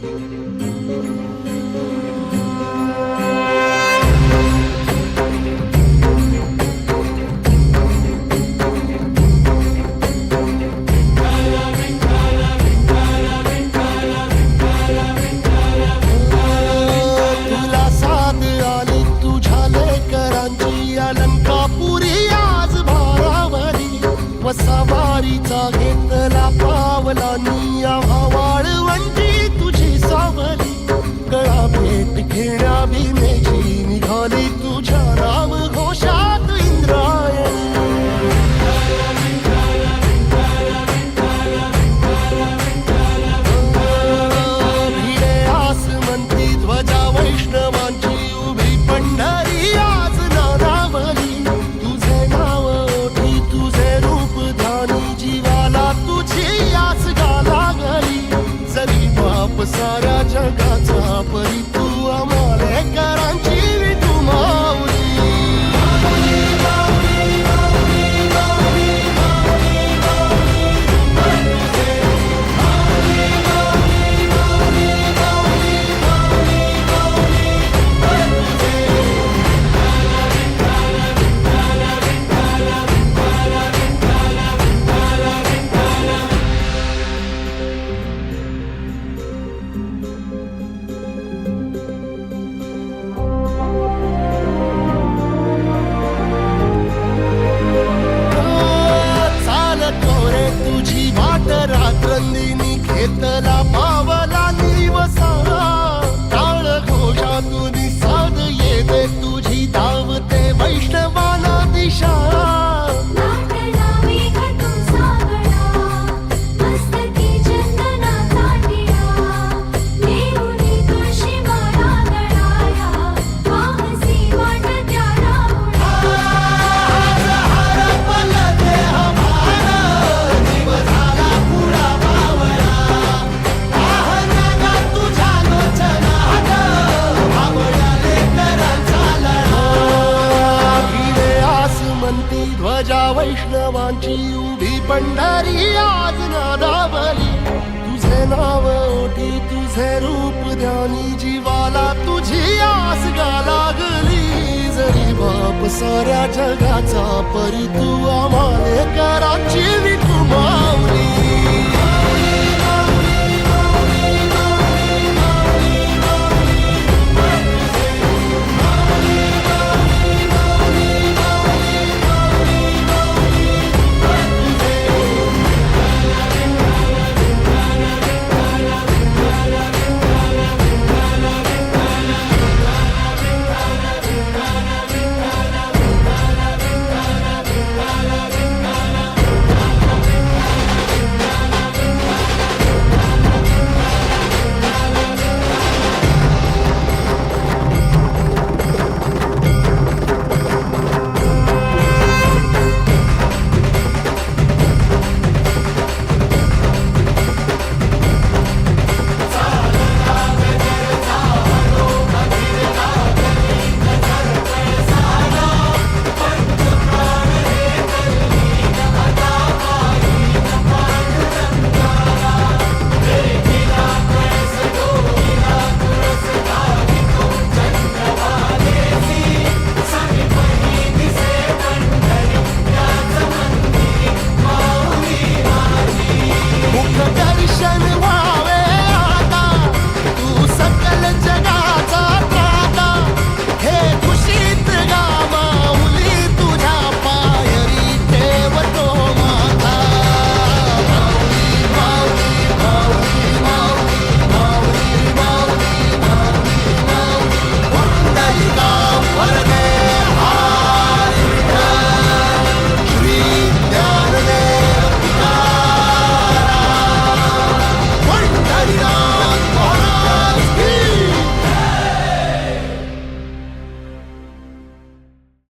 तुला साथ आली तुझ्या लेकरांची अलंकापुरी आज भारावली वसावारीचा घेतला पावलांनी आम्हा वाळवंटी तुझी सावली कळा भेट घेण्या भीमेची निघाली तुझ्या राम घोषात इंद्रायणी भिडे आसमंती ध्वजा वैष्णवांची उभी पंढरी आज नारावली तुझे नाव ओठी तुझे रूप ध्यानी जीवाला तुझी आस गाला गली जरी बाप साऱ्या जगाचा परी तू आम्हाले करांची विठू माऊली तुझी वाट रात्रंदिनी घेतला पावला दिवसा टाळ घोषातून साध येते तुझी धावते वैष्णवाला दिशा ध्वजा वैष्णवांची उभी पंढरी आज नादावली तुझे नाव ओठी तुझे रूप ध्यानी जीवाला तुझी आस गा लागली जरी बाप साऱ्या जगाचा परी तू आम्हाले कराची विठू माऊली